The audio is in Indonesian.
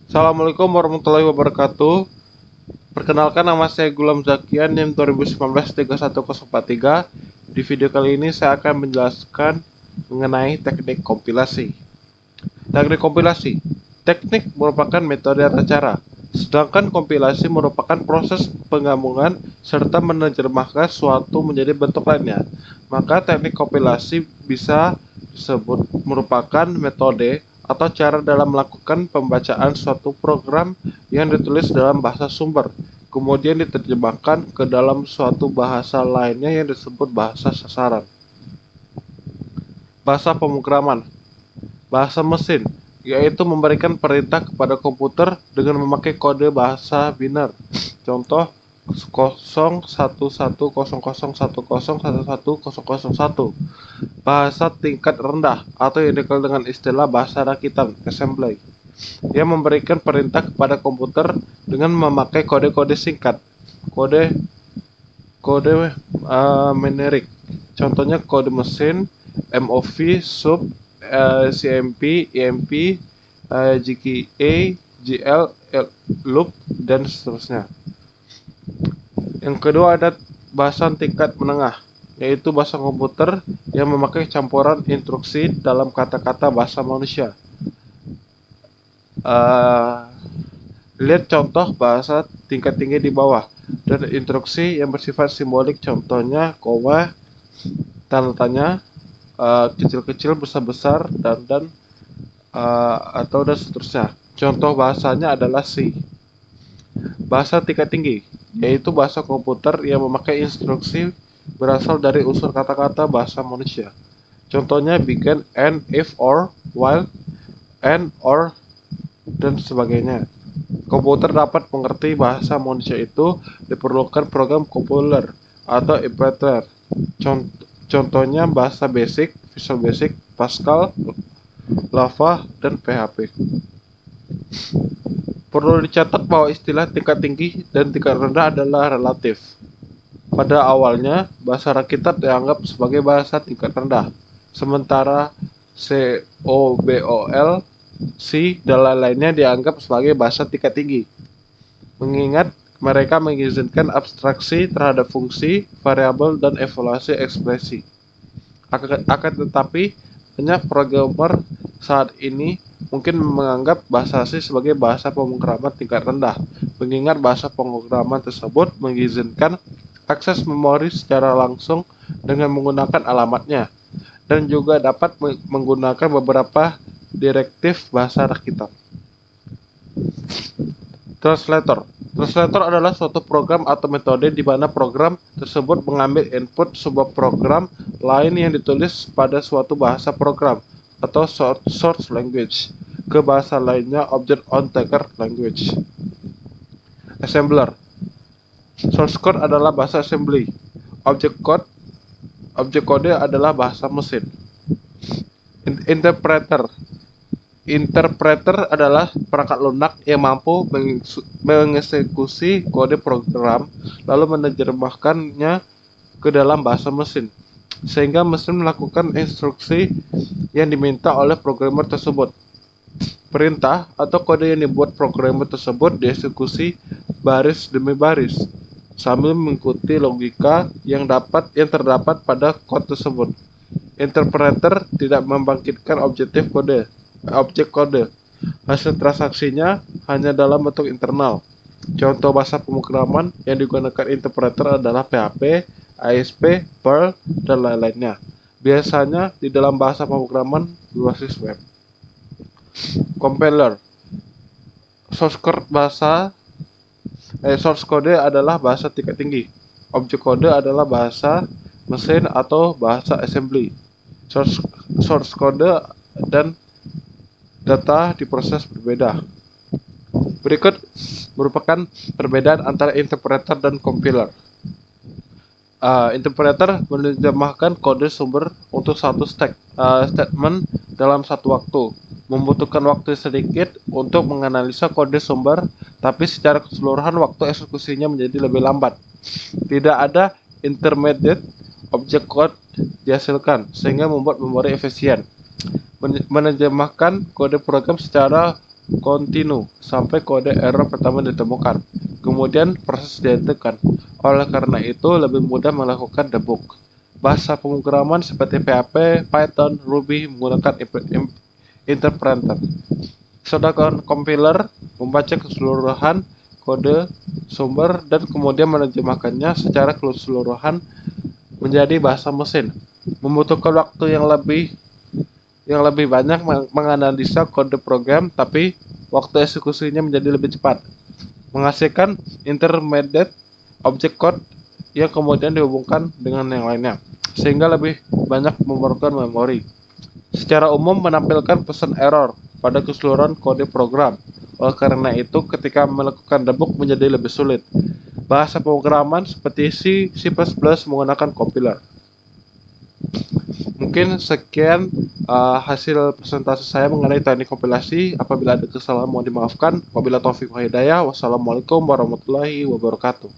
Assalamualaikum warahmatullahi wabarakatuh. Perkenalkan, nama saya Gulam Zakian, NIM 2019-31043. Di video kali ini saya akan menjelaskan mengenai teknik kompilasi. Teknik kompilasi. Teknik merupakan metode atau cara, sedangkan kompilasi merupakan proses penggabungan serta menerjemahkan suatu menjadi bentuk lainnya. Maka teknik kompilasi bisa disebut merupakan metode atau cara dalam melakukan pembacaan suatu program yang ditulis dalam bahasa sumber, kemudian diterjemahkan ke dalam suatu bahasa lainnya yang disebut bahasa sasaran. Bahasa pemrograman. Bahasa mesin, yaitu memberikan perintah kepada komputer dengan memakai kode bahasa biner. Contoh 011100101101. Bahasa tingkat rendah atau yang dikenal dengan istilah bahasa rakitan assembly, yang memberikan perintah kepada komputer dengan memakai kode-kode singkat, kode kode menerik. Contohnya kode mesin, MOV, sub, CMP, EMP, GKA, GL, loop, dan seterusnya. Yang kedua ada bahasa tingkat menengah, yaitu bahasa komputer yang memakai campuran instruksi dalam kata-kata bahasa manusia. Lihat contoh bahasa tingkat tinggi di bawah, dan instruksi yang bersifat simbolik, contohnya koma, tanda tanya, kecil-kecil, besar-besar, dan atau dan seterusnya. Contoh bahasanya adalah C. Bahasa tingkat tinggi, yaitu bahasa komputer yang memakai instruksi berasal dari unsur kata-kata bahasa manusia. Contohnya begin, and, if, or, while, and, or, dan sebagainya. Komputer dapat mengerti bahasa manusia itu diperlukan program compiler atau interpreter. Contohnya bahasa BASIC, Visual Basic, Pascal, Lava, dan PHP. Perlu dicatat bahwa istilah tingkat tinggi dan tingkat rendah adalah relatif. Pada awalnya, bahasa rakitan dianggap sebagai bahasa tingkat rendah, sementara COBOL, C, dan lain-lainnya dianggap sebagai bahasa tingkat tinggi. Mengingat mereka mengizinkan abstraksi terhadap fungsi, variabel, dan evaluasi ekspresi. Akan tetapi, banyak programmer saat ini mungkin menganggap bahasa C sebagai bahasa pemrograman tingkat rendah, mengingat bahasa pemrograman tersebut mengizinkan akses memori secara langsung dengan menggunakan alamatnya, dan juga dapat menggunakan beberapa direktif bahasa rakitan. Translator. Translator adalah suatu program atau metode di mana program tersebut mengambil input sebuah program lain yang ditulis pada suatu bahasa program atau source language ke bahasa lainnya, object on taker language. Assembler. Source code adalah bahasa assembly. Object kode adalah bahasa mesin. Interpreter. Interpreter adalah perangkat lunak yang mampu mengeksekusi kode program lalu menerjemahkannya ke dalam bahasa mesin, sehingga mesin melakukan instruksi yang diminta oleh programmer tersebut. Perintah atau kode yang dibuat programmer tersebut dieksekusi baris demi baris sambil mengikuti logika yang terdapat pada kode tersebut. Interpreter tidak membangkitkan objek kode. Hasil transaksinya hanya dalam bentuk internal. Contoh bahasa pemrograman yang digunakan interpreter adalah PHP, ASP, Perl, dan lain-lainnya. Biasanya di dalam bahasa pemrograman berbasis web. Compiler. Source code adalah bahasa tingkat tinggi. Objek kode adalah bahasa mesin atau bahasa assembly. Source code dan data diproses berbeda. Berikut merupakan perbedaan antara interpreter dan compiler. Interpreter menerjemahkan kode sumber untuk satu statement dalam satu waktu, membutuhkan waktu sedikit untuk menganalisa kode sumber, tapi secara keseluruhan waktu eksekusinya menjadi lebih lambat. Tidak ada intermediate object code dihasilkan, sehingga membuat memori efisien. Menerjemahkan kode program secara kontinu sampai kode error pertama ditemukan. Kemudian proses dihentikan. Oleh karena itu, lebih mudah melakukan debug. Bahasa pemrograman seperti PHP, Python, Ruby menggunakan interpreter. Sedangkan compiler membaca keseluruhan kode sumber dan kemudian menerjemahkannya secara keseluruhan menjadi bahasa mesin. Membutuhkan waktu yang lebih banyak menganalisa kode program, tapi waktu eksekusinya menjadi lebih cepat, menghasilkan intermediate object code yang kemudian dihubungkan dengan yang lainnya, sehingga lebih banyak memerlukan memori. Secara umum menampilkan pesan error pada keseluruhan kode program. Oleh karena itu, ketika melakukan debug menjadi lebih sulit. Bahasa pemrograman seperti C, C++ menggunakan compiler. Mungkin sekian hasil presentasi saya mengenai teknik kompilasi. Apabila ada kesalahan mohon dimaafkan. Wabillahi taufiq wal hidayah. Wassalamualaikum warahmatullahi wabarakatuh.